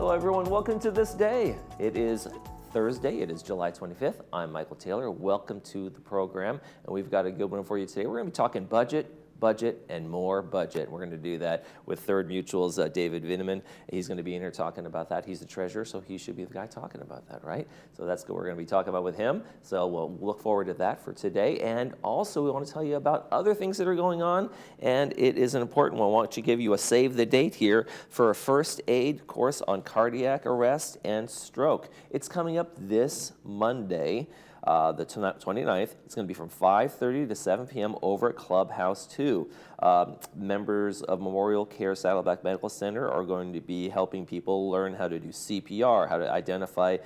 Hello everyone, welcome to This Day. It is Thursday, it is July 25th. I'm Michael Taylor. Welcome to the program, and we've got a good one for you today. We're going to be talking budget, and more budget. We're going to do that with Third Mutual's David Vinneman. He's going to be in here talking about that. He's the treasurer, so he should be the guy talking about that, right? So that's what we're going to be talking about with him. So we'll look forward to that for today. And also, we want to tell you about other things that are going on, and it is an important one. I want to give you a save the date here for a first aid course on cardiac arrest and stroke. It's coming up this Monday. The 29th. It's going to be from 5:30 to 7 p.m. over at Clubhouse 2. Members of Memorial Care Saddleback Medical Center are going to be helping people learn how to do CPR, how to identify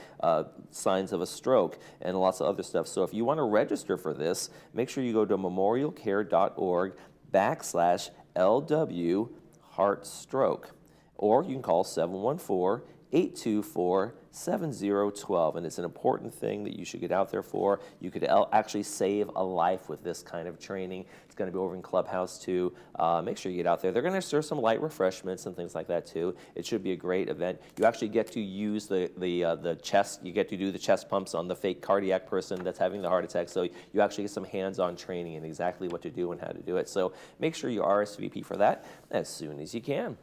signs of a stroke, and lots of other stuff. So if you want to register for this, make sure you go to memorialcare.org/LW Heart Stroke, or you can call 714-824-7012, and it's an important thing that you should get out there for. You could actually save a life with this kind of training. It's going to be over in Clubhouse 2. Make sure you get out there. They're going to serve some light refreshments and things like that too. It should be a great event. You actually get to use the chest. You get to do the chest pumps on the fake cardiac person that's having the heart attack. So you actually get some hands-on training in exactly what to do and how to do it. So make sure you RSVP for that as soon as you can.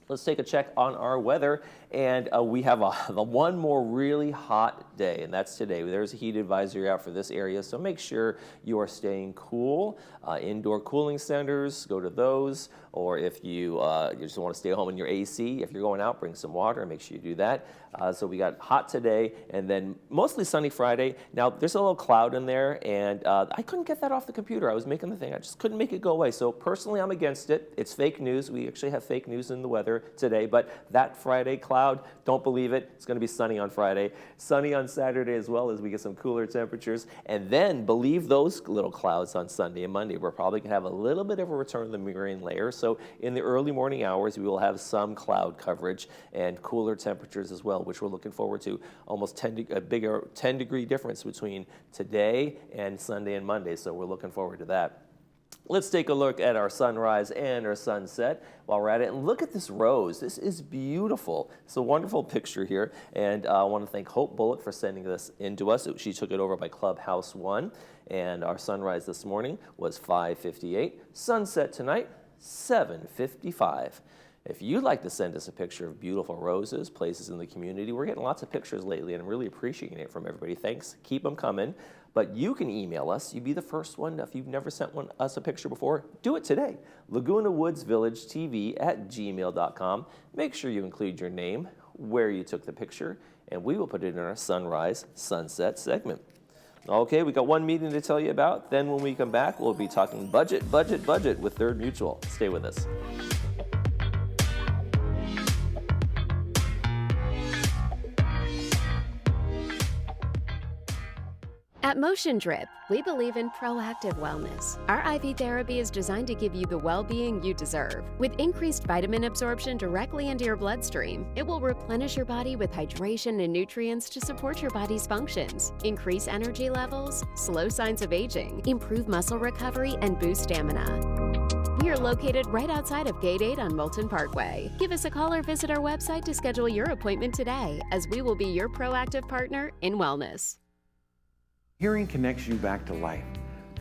Let's take a check on our weather, and we have one more really hot day, and that's today. There's a heat advisory out for this area, so make sure you are staying cool. Indoor cooling centers, go to those, or if you just want to stay home in your AC, if you're going out, bring some water, make sure you do that. So we got hot today, and then mostly sunny Friday. Now, there's a little cloud in there, and I couldn't get that off the computer. I was making the thing. I just couldn't make it go away. So personally, I'm against it. It's fake news. We actually have fake news in the weather today, but that Friday cloud, don't believe it. It's going to be sunny on Friday, sunny on Saturday as well, as we get some cooler temperatures, and then believe those little clouds on Sunday and Monday. We're probably going to have a little bit of a return of the marine layer, so in the early morning hours we will have some cloud coverage and cooler temperatures as well, which we're looking forward to. Almost a bigger 10-degree difference between today and Sunday and Monday, so we're looking forward to that. Let's take a look at our sunrise and our sunset while we're at it. And look at this rose. This is beautiful. It's a wonderful picture here. And I want to thank Hope Bullock for sending this in to us. She took it over by Clubhouse 1. And our sunrise this morning was 5:58. Sunset tonight, 7:55. If you'd like to send us a picture of beautiful roses, places in the community, we're getting lots of pictures lately, and I'm really appreciating it from everybody. Thanks. Keep them coming. But you can email us. You'd be the first one. If you've never sent us a picture before, do it today. Laguna Woods Village TV @gmail.com. Make sure you include your name, where you took the picture, and we will put it in our sunrise sunset segment. Okay, we got one meeting to tell you about. Then when we come back, we'll be talking budget with Third Mutual. Stay with us. At Motion Drip, we believe in proactive wellness. Our IV therapy is designed to give you the well-being you deserve. With increased vitamin absorption directly into your bloodstream, it will replenish your body with hydration and nutrients to support your body's functions, increase energy levels, slow signs of aging, improve muscle recovery, and boost stamina. We are located right outside of Gate 8 on Moulton Parkway. Give us a call or visit our website to schedule your appointment today, as we will be your proactive partner in wellness. Hearing connects you back to life.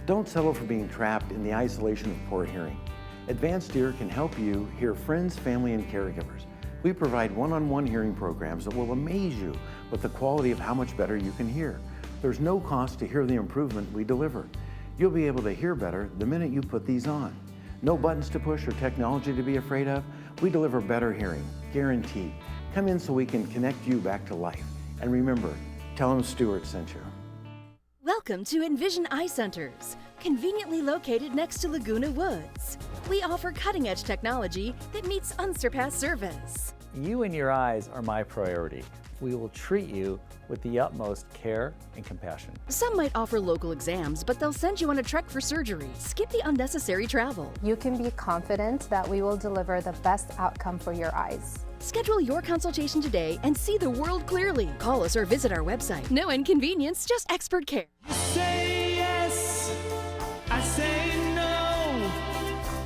Don't settle for being trapped in the isolation of poor hearing. Advanced Ear can help you hear friends, family, and caregivers. We provide one-on-one hearing programs that will amaze you with the quality of how much better you can hear. There's no cost to hear the improvement we deliver. You'll be able to hear better the minute you put these on. No buttons to push or technology to be afraid of. We deliver better hearing, guaranteed. Come in so we can connect you back to life. And remember, tell them Stuart sent you. Welcome to Envision Eye Centers, conveniently located next to Laguna Woods. We offer cutting-edge technology that meets unsurpassed service. You and your eyes are my priority. We will treat you with the utmost care and compassion. Some might offer local exams, but they'll send you on a trek for surgery. Skip the unnecessary travel. You can be confident that we will deliver the best outcome for your eyes. Schedule your consultation today and see the world clearly. Call us or visit our website. No inconvenience, just expert care. You say yes, I say no.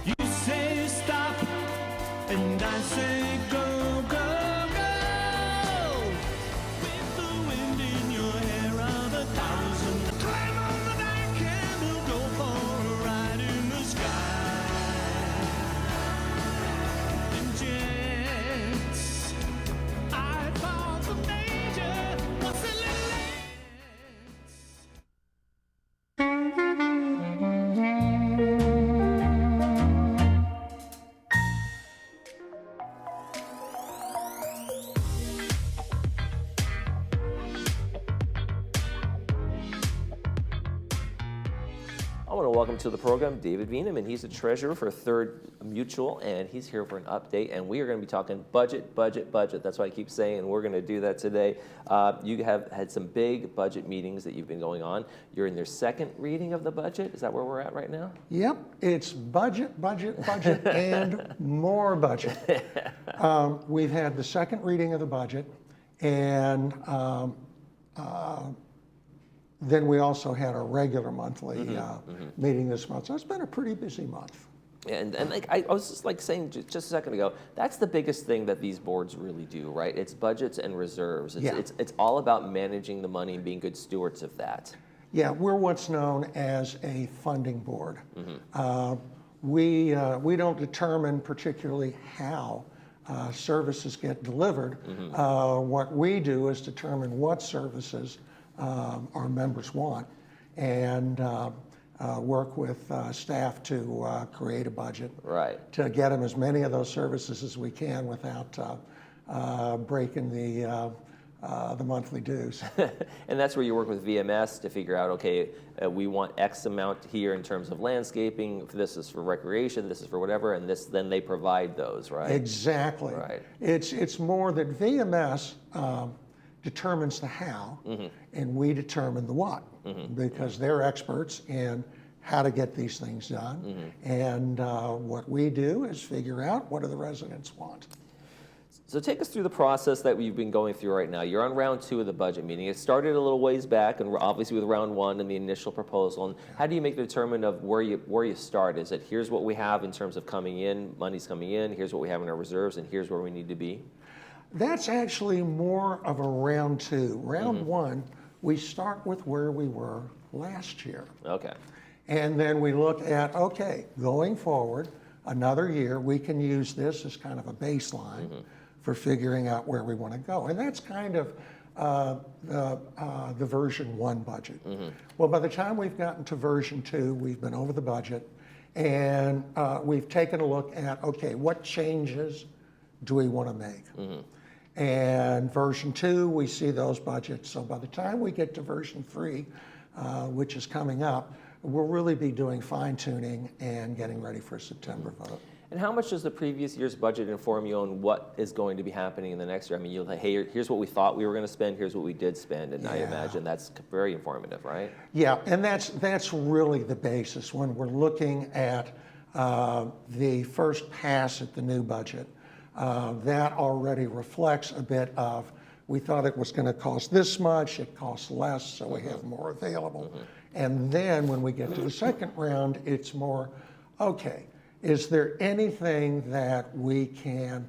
You say stop, and I say go, go, go. I want to welcome to the program David Beenham, and he's the treasurer for Third Mutual, and he's here for an update. And we are going to be talking budget, budget, budget. That's why I keep saying we're going to do that today. You have had some big budget meetings that you've been going on. You're in their second reading of the budget. Is that where we're at right now? Yep, it's budget, budget, budget, and more budget. We've had the second reading of the budget, and then we also had a regular monthly meeting this month. So it's been a pretty busy month. And like I was just like saying just a second ago, that's the biggest thing that these boards really do, right? It's budgets and reserves. It's all about managing the money and being good stewards of that. Yeah, we're what's known as a funding board. We don't determine particularly how services get delivered. What we do is determine what services our members want, and work with staff to create a budget to get them as many of those services as we can without breaking the monthly dues. And that's where you work with VMS to figure out, okay, we want X amount here in terms of landscaping, this is for recreation, this is for whatever, and then they provide those, right? Exactly. Right. It's more that VMS determines the how, and we determine the what, because they're experts in how to get these things done. And what we do is figure out what do the residents want. So take us through the process that we've been going through right now. You're on round 2 of the budget meeting. It started a little ways back, and obviously with round 1 and the initial proposal. And how do you make the determination of where you start? Is it here's what we have in terms of coming in, money's coming in, here's what we have in our reserves, and here's where we need to be? That's actually more of a round 2. Round 1, we start with where we were last year. Okay. And then we look at, okay, going forward, another year, we can use this as kind of a baseline for figuring out where we want to go. And that's kind of the version 1 budget. Well, by the time we've gotten to version 2, we've been over the budget, and we've taken a look at, okay, what changes do we want to make? And version 2, we see those budgets. So by the time we get to version 3, which is coming up, we'll really be doing fine tuning and getting ready for a September vote. And how much does the previous year's budget inform you on what is going to be happening in the next year? I mean, you'll say, hey, here's what we thought we were going to spend, here's what we did spend, and I imagine that's very informative, right? Yeah, and that's really the basis when we're looking at the first pass at the new budget. That already reflects a bit of, we thought it was going to cost this much, it costs less, so we have more available. And then when we get to the second round, it's more, okay, is there anything that we can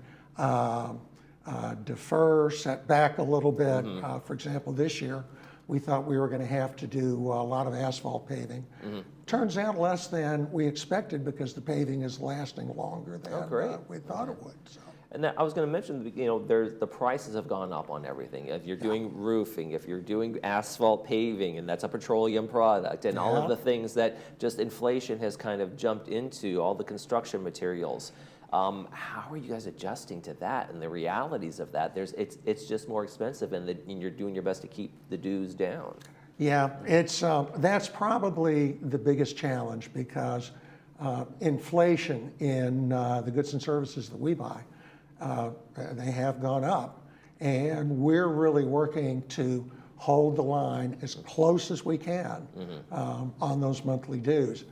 defer, set back a little bit? For example, this year, we thought we were going to have to do a lot of asphalt paving. Turns out less than we expected because the paving is lasting longer than we thought it would. So. And I was going to mention, the prices have gone up on everything. If you're doing roofing, if you're doing asphalt paving, and that's a petroleum product, and all of the things that just inflation has kind of jumped into, all the construction materials. How are you guys adjusting to that and the realities of that? It's just more expensive, and you're doing your best to keep the dues down. Yeah, that's probably the biggest challenge because inflation in the goods and services that we buy, they have gone up, and we're really working to hold the line as close as we can on those monthly dues.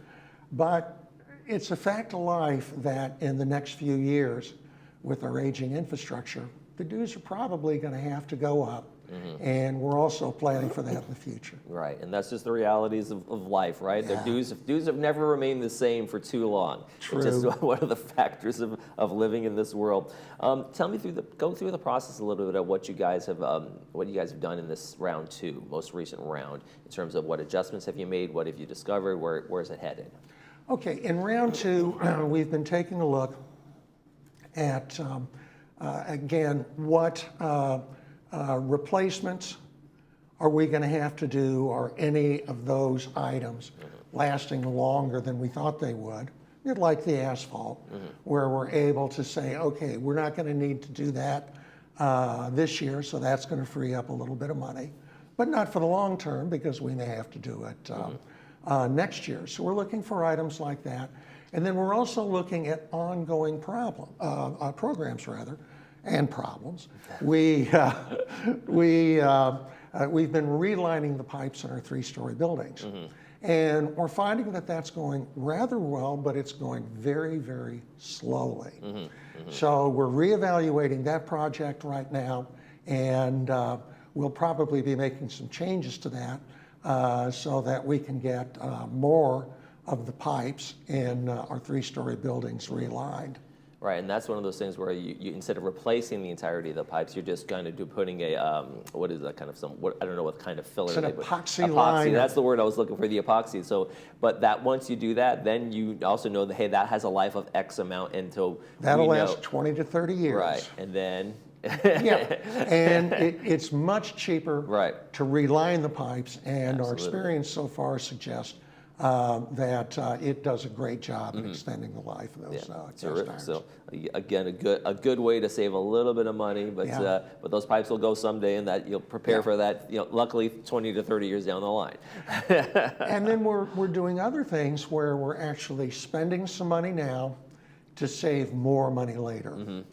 But it's a fact of life that in the next few years, with our aging infrastructure, the dues are probably going to have to go up. And we're also planning for that in the future. Right, and that's just the realities of life, right? The dues have never remained the same for too long. True. It's just one of the factors of living in this world. Tell me go through the process a little bit of what you guys have done in this round 2, most recent round, in terms of what adjustments have you made, what have you discovered, where is it headed? Okay, in round 2, we've been taking a look at again what. Replacements are we going to have to do, or any of those items lasting longer than we thought they would, like the asphalt, where we're able to say, okay, we're not going to need to do that this year, so that's going to free up a little bit of money, but not for the long term because we may have to do it next year. So we're looking for items like that. And then we're also looking at ongoing programs rather, and problems. We've been relining the pipes in our 3-story buildings. And we're finding that that's going rather well, but it's going very, very slowly. So we're reevaluating that project right now, and we'll probably be making some changes to that so that we can get more of the pipes in our 3-story buildings relined. Right, and that's one of those things where you instead of replacing the entirety of the pipes, you're just kind of putting a what is that kind of I don't know what kind of filler. It's an they put. epoxy Epoxy. liner. That's the word I was looking for, the epoxy. So, but that once you do that, then you also know that hey, that has a life of X amount until That'll we know. last 20 to 30 years. Right, and then. Yeah, and it's much cheaper Right. to reline the pipes, and our Absolutely. experience so far suggests that it does a great job in extending the life of those cast Terrific. irons. So again, a good way to save a little bit of money, but Yeah. but those pipes will go someday, and that you'll prepare for that. Luckily, 20 to 30 years down the line. And then we're doing other things where we're actually spending some money now to save more money later,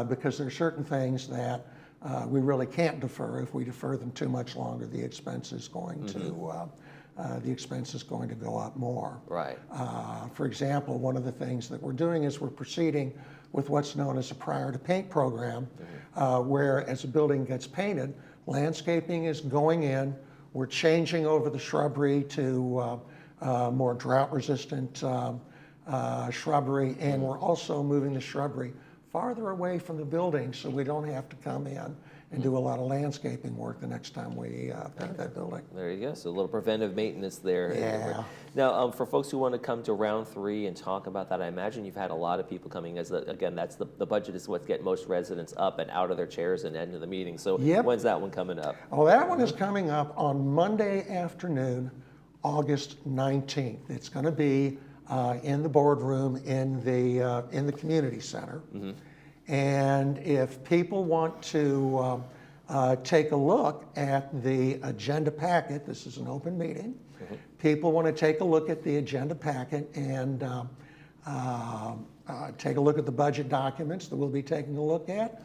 because there are certain things that we really can't defer. If we defer them too much longer, the expense is going to go up more. Right. For example, one of the things that we're doing is we're proceeding with what's known as a prior to paint program, where as a building gets painted, landscaping is going in. We're changing over the shrubbery to more drought resistant shrubbery, and we're also moving the shrubbery farther away from the building so we don't have to come in and do a lot of landscaping work the next time we paint that building. There you go. So a little preventive maintenance there. Yeah. Now, for folks who want to come to round 3 and talk about that, I imagine you've had a lot of people coming. Again, that's the budget is what's getting most residents up and out of their chairs and into the meeting. So Yep. when's that one coming up? Oh, that one is coming up on Monday afternoon, August 19th. It's going to be in the boardroom in the community center. And if people want to take a look at the agenda packet, this is an open meeting. People want to take a look at the agenda packet and take a look at the budget documents that we'll be taking a look at.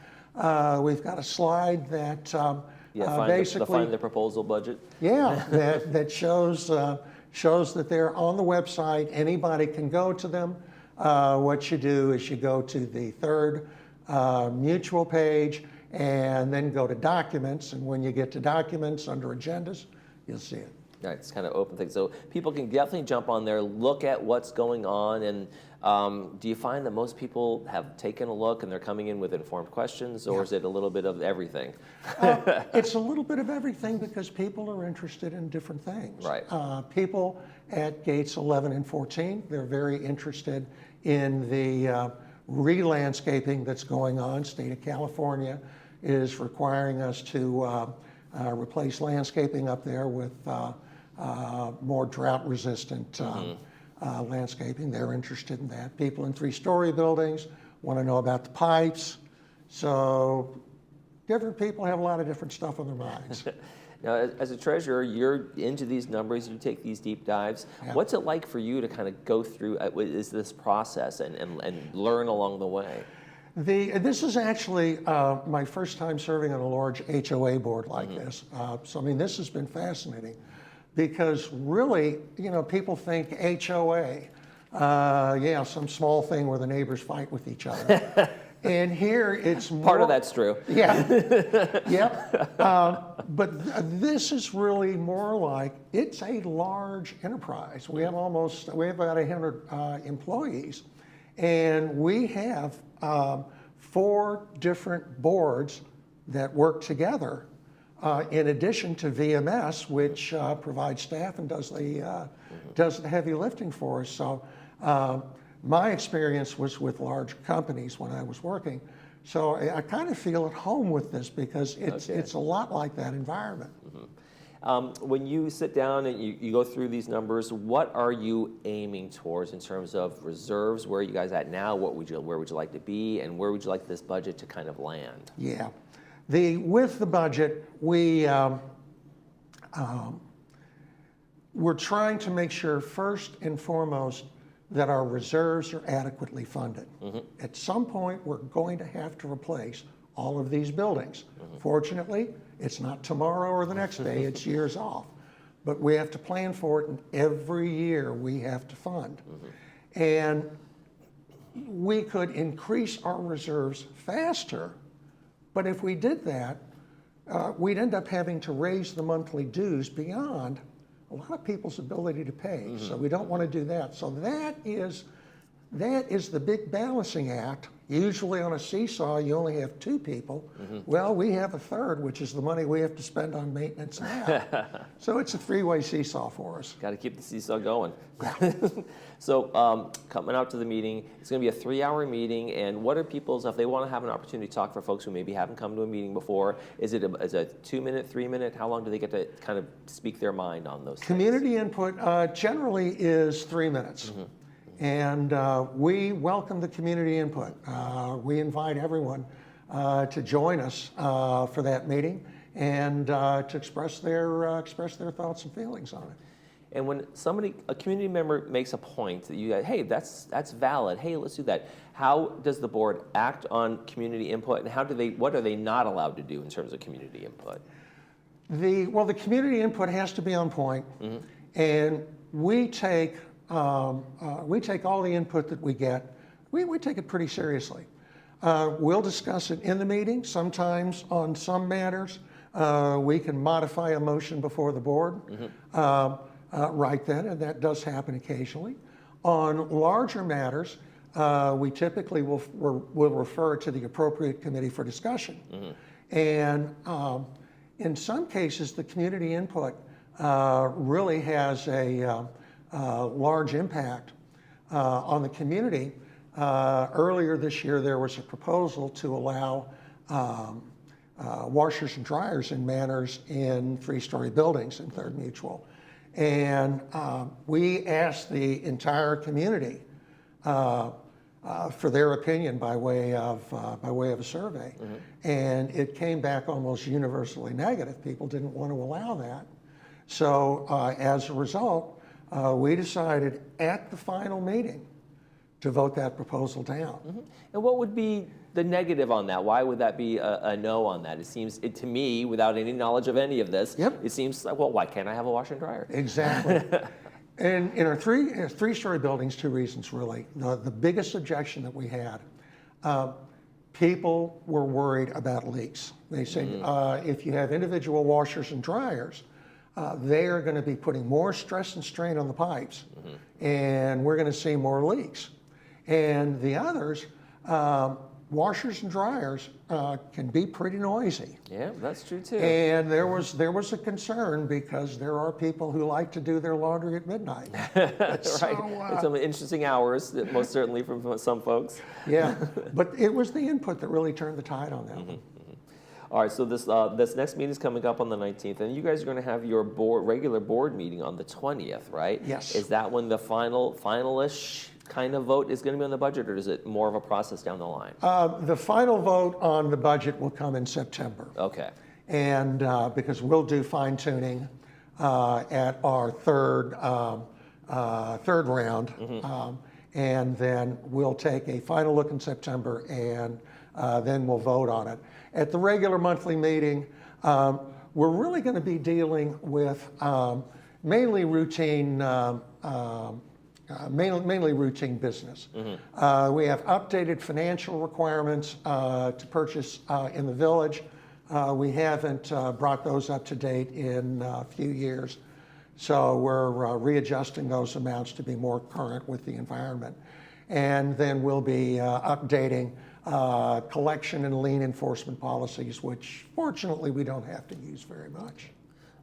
We've got a slide that basically find the proposal budget. Yeah, that shows that they're on the website. Anybody can go to them. What you do is you go to the third mutual page and then go to documents. And when you get to documents under agendas, you'll see it. Right, it's kind of open thing. So people can definitely jump on there, look at what's going on, and do you find that most people have taken a look and they're coming in with informed questions, or is it a little bit of everything? It's a little bit of everything because people are interested in different things. Right. People at gates 11 and 14, they're very interested in the re-landscaping that's going on. State of California is requiring us to replace landscaping up there with more drought-resistant landscaping. They're interested in that. People in 3-story buildings want to know about the pipes. So different people have a lot of different stuff on their minds. Now, as a treasurer, you're into these numbers, you take these deep dives. Yeah. What's it like for you to kind of go through this process and learn along the way? This is actually my first time serving on a large HOA board like this. So, I mean, this has been fascinating because really, people think HOA, some small thing where the neighbors fight with each other. And here it's more... Part of that's true. Yeah. Yep. But this is really more like, it's a large enterprise. We have about 100 employees. And we have 4 different boards that work together, in addition to VMS, which provides staff and does the heavy lifting for us. So my experience was with large companies when I was working. So I kind of feel at home with this because it's a lot like that environment. When you sit down and you go through these numbers, what are you aiming towards in terms of reserves? Where are you guys at now? Where would you like to be? And where would you like this budget to kind of land? Yeah. With the budget, we're trying to make sure first and foremost that our reserves are adequately funded. At some point, we're going to have to replace all of these buildings. Fortunately, it's not tomorrow or the next day, it's years off. But we have to plan for it, and every year we have to fund. And we could increase our reserves faster, but if we did that, we'd end up having to raise the monthly dues beyond a lot of people's ability to pay. So we don't want to do that. So that is the big balancing act. Usually on a seesaw, you only have two people. Well, we have a third, which is the money we have to spend on maintenance now. So it's a three-way seesaw for us. Got to keep the seesaw going. So coming out to the meeting, it's going to be a 3-hour meeting. And what are people's, if they want to have an opportunity to talk for folks who maybe haven't come to a meeting before, is it a 2-minute, 3-minute? How long do they get to kind of speak their mind on those things? Community input generally is 3 minutes. And we welcome the community input. We invite everyone to join us for that meeting and to express their thoughts and feelings on it. And when a community member makes a point that you guys, hey, that's valid. Hey, let's do that. How does the board act on community input, and what are they not allowed to do in terms of community input? The community input has to be on point, and we take all the input that we get. We take it pretty seriously. We'll discuss it in the meeting. Sometimes on some matters, we can modify a motion before the board right then, and that does happen occasionally. On larger matters, we typically will refer to the appropriate committee for discussion. And in some cases, the community input really has a large impact on the community. Earlier this year, there was a proposal to allow washers and dryers in manors in 3-story buildings in Third Mutual. And we asked the entire community for their opinion by way of a survey. And it came back almost universally negative. People didn't want to allow that. So as a result, we decided at the final meeting to vote that proposal down. And what would be the negative on that? Why would that be a no on that? It seems, to me, without any knowledge of any of this, it seems like, well, why can't I have a washer and dryer? Exactly. And in our three-story buildings, 2 reasons really. The biggest objection that we had, people were worried about leaks. They said, if you have individual washers and dryers, they are going to be putting more stress and strain on the pipes, and we're going to see more leaks. And the others, washers and dryers can be pretty noisy. Yeah, that's true too. And there was a concern because there are people who like to do their laundry at midnight. Right. So, some interesting hours, most certainly from some folks. Yeah, but it was the input that really turned the tide on that one. All right, so this next meeting is coming up on the 19th, and you guys are going to have your regular board meeting on the 20th, right? Yes. Is that when the finalish kind of vote is going to be on the budget, or is it more of a process down the line? The final vote on the budget will come in September. Okay. And because we'll do fine tuning at our third round, and then we'll take a final look in September, and then we'll vote on it. At the regular monthly meeting, we're really going to be dealing with mainly routine business. We have updated financial requirements to purchase in the village. We haven't brought those up to date in a few years, so we're readjusting those amounts to be more current with the environment. And then we'll be updating collection and lien enforcement policies, which fortunately we don't have to use very much.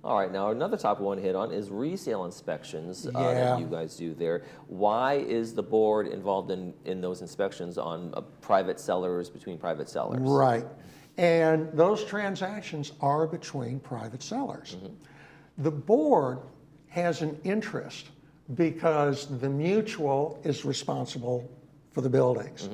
All right, now another topic we want to hit on is resale inspections that you guys do there. Why is the board involved in those inspections on private sellers, between private sellers? Right, and those transactions are between private sellers. The board has an interest because the mutual is responsible for the buildings.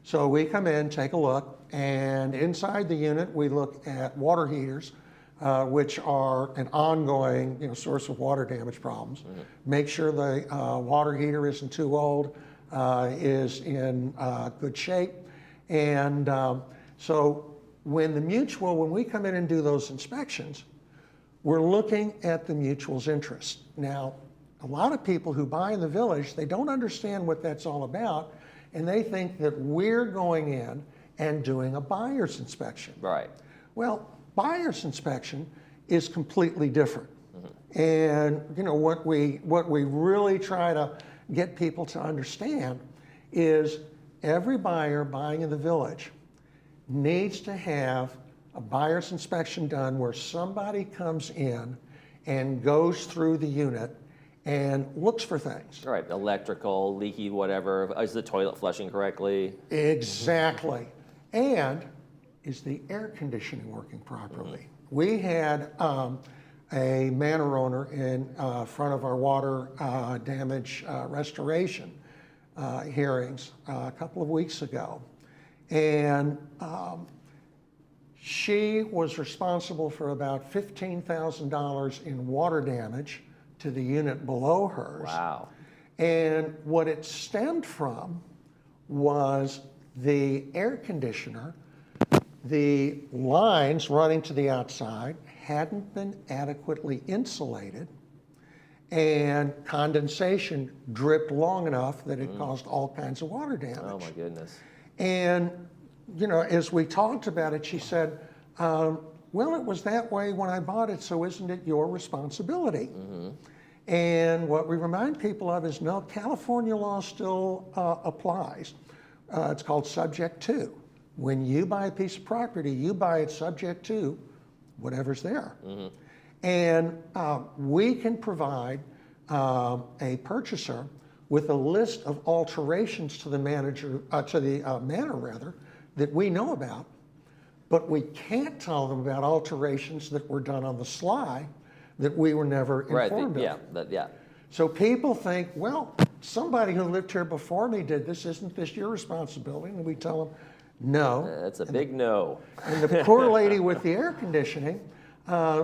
So we come in, take a look, and inside the unit we look at water heaters, which are an ongoing source of water damage problems. Make sure the water heater isn't too old, is in good shape. And so when we come in and do those inspections, we're looking at the mutual's interest. Now, a lot of people who buy in the village, they don't understand what that's all about, and they think that we're going in and doing a buyer's inspection. Right. Well, buyer's inspection is completely different. And what we really try to get people to understand is every buyer buying in the village needs to have a buyer's inspection done where somebody comes in and goes through the unit and looks for things. All right, electrical, leaky, whatever. Is the toilet flushing correctly? Exactly. And is the air conditioning working properly? We had a manor owner in front of our water damage restoration hearings a couple of weeks ago. And she was responsible for about $15,000 in water damage to the unit below hers. Wow. And what it stemmed from was the air conditioner, the lines running to the outside hadn't been adequately insulated, and condensation dripped long enough that it caused all kinds of water damage. Oh my goodness. And as we talked about it, she said, well, it was that way when I bought it, so isn't it your responsibility? And what we remind people of is, no, California law still applies. It's called subject to. When you buy a piece of property, you buy it subject to whatever's there. And we can provide a purchaser with a list of alterations to the manor that we know about, but we can't tell them about alterations that were done on the sly that we were never informed of. Yeah. So people think, well, somebody who lived here before me did this. Isn't this your responsibility? And we tell them, no. That's a big no. And the poor lady with the air conditioning,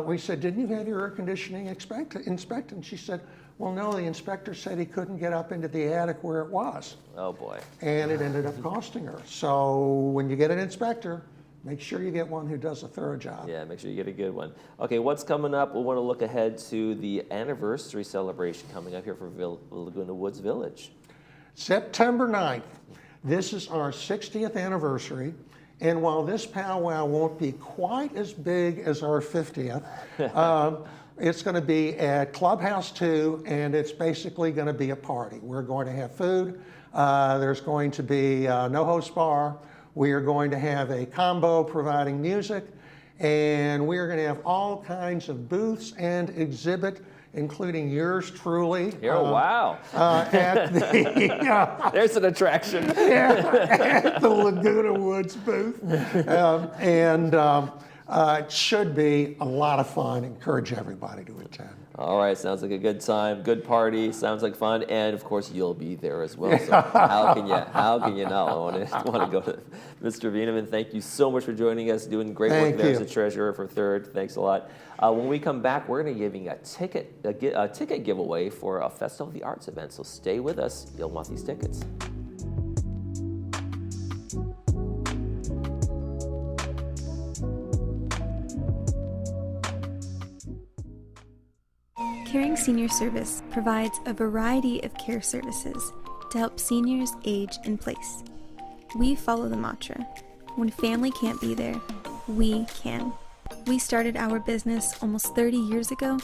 we said, didn't you have your air conditioning inspected? And she said, well, no, the inspector said he couldn't get up into the attic where it was. Oh boy. And it ended up costing her. So when you get an inspector, make sure you get one who does a thorough job. Yeah, make sure you get a good one. Okay, what's coming up? We want to look ahead to the anniversary celebration coming up here for Laguna Woods Village. September 9th. This is our 60th anniversary. And while this powwow won't be quite as big as our 50th, it's going to be at Clubhouse 2, and it's basically going to be a party. We're going to have food. There's going to be no host bar. We are going to have a combo providing music, and we are going to have all kinds of booths and exhibit, including yours truly. Oh, wow. At the, There's an attraction. at the Laguna Woods booth. It should be a lot of fun. Encourage everybody to attend. All right, sounds like a good time, good party, sounds like fun, and of course you'll be there as well. So how can you not want to go to Mr. Vienneman? Thank you so much for joining us, doing great work there as the treasurer for Third. Thanks a lot. When we come back, we're going to be giving a ticket giveaway for a Festival of the Arts event. So stay with us. You'll want these tickets. Caring Senior Service provides a variety of care services to help seniors age in place. We follow the mantra, when family can't be there, we can. We started our business almost 30 years ago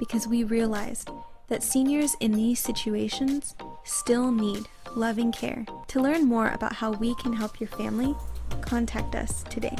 because we realized that seniors in these situations still need loving care. To learn more about how we can help your family, contact us today.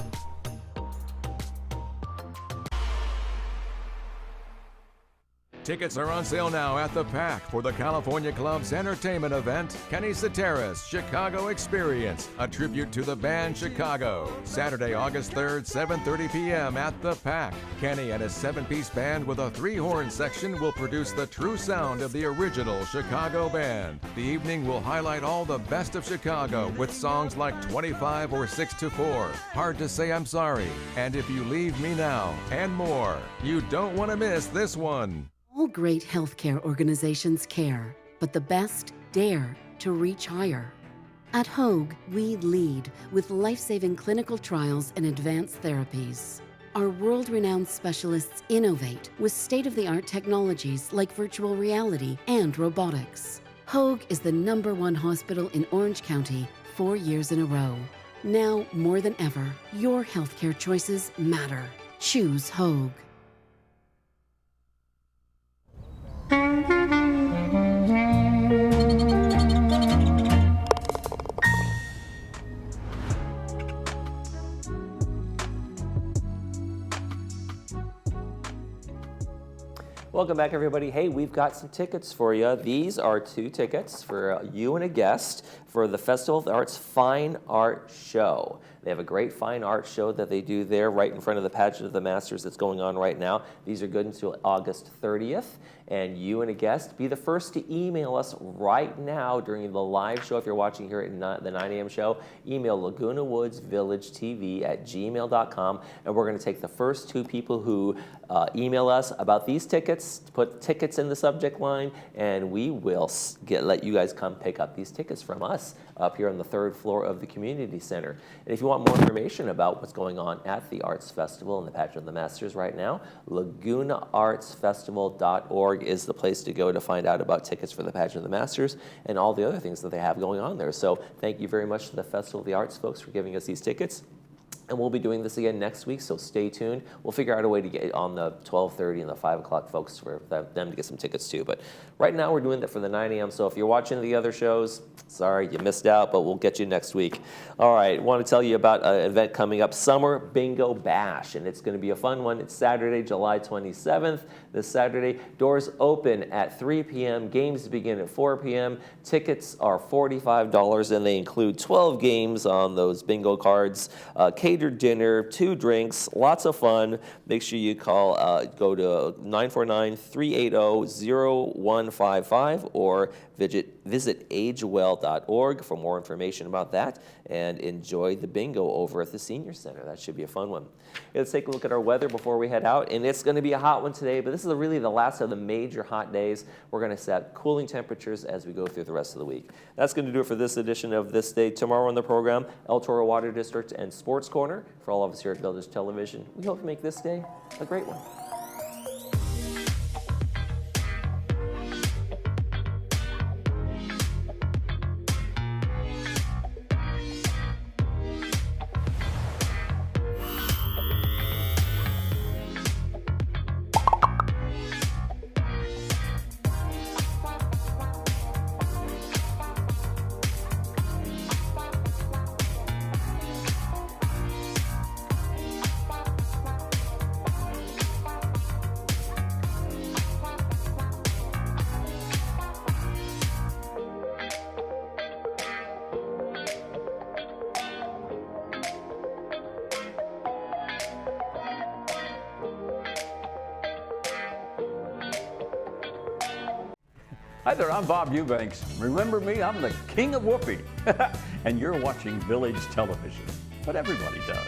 Tickets are on sale now at the Pack for the California Club's entertainment event, Kenny Soteris Chicago Experience, a tribute to the band Chicago. Saturday, August 3rd, 7:30 p.m. at the Pack. Kenny and his 7-piece band with a 3-horn section will produce the true sound of the original Chicago band. The evening will highlight all the best of Chicago with songs like 25 or 6 to 4, Hard to Say I'm Sorry, and If You Leave Me Now, and more. You don't want to miss this one. All great healthcare organizations care, but the best dare to reach higher. At Hoag, we lead with life-saving clinical trials and advanced therapies. Our world-renowned specialists innovate with state-of-the-art technologies like virtual reality and robotics. Hoag is the #1 hospital in Orange County 4 years in a row. Now, more than ever, your healthcare choices matter. Choose Hoag. Welcome back, everybody. Hey, we've got some tickets for you. These are 2 tickets for you and a guest for the Festival of the Arts Fine Art Show. They have a great fine art show that they do there right in front of the Pageant of the Masters that's going on right now. These are good until August 30th. And you and a guest, be the first to email us right now during the live show. If you're watching here at the 9 a.m. show, email Laguna Woods Village TV at gmail.com. And we're going to take the first 2 people who email us about these tickets, put tickets in the subject line, and we will let you guys come pick up these tickets from us up here on the 3rd floor of the Community Center. And if you want more information about what's going on at the Arts Festival and the Pageant of the Masters right now, LagunaArtsFestival.org is the place to go to find out about tickets for the Pageant of the Masters and all the other things that they have going on there. So thank you very much to the Festival of the Arts folks for giving us these tickets. And we'll be doing this again next week, so stay tuned. We'll figure out a way to get on the 12:30 and the 5 o'clock folks for them to get some tickets too. But right now we're doing that for the 9 a.m. So if you're watching the other shows, sorry you missed out, but we'll get you next week. All right, I want to tell you about an event coming up, Summer Bingo Bash, and it's going to be a fun one. It's Saturday, July 27th. This Saturday, doors open at 3 p.m. Games begin at 4 p.m. Tickets are $45, and they include 12 games on those bingo cards, catered dinner, 2 drinks, lots of fun. Make sure you call, go to 949-380-0155 or visit agewell.org for more information about that, and enjoy the bingo over at the Senior Center. That should be a fun one. Let's take a look at our weather before we head out, and it's going to be a hot one today, but this is really the last of the major hot days. We're going to set cooling temperatures as we go through the rest of the week. That's going to do it for this edition of This Day. Tomorrow on the program, El Toro Water District and Sports Corner. For all of us here at Village Television, we hope you make this day a great one. Hi there, I'm Bob Eubanks. Remember me? I'm the king of whoopee. And you're watching Village Television. But everybody does.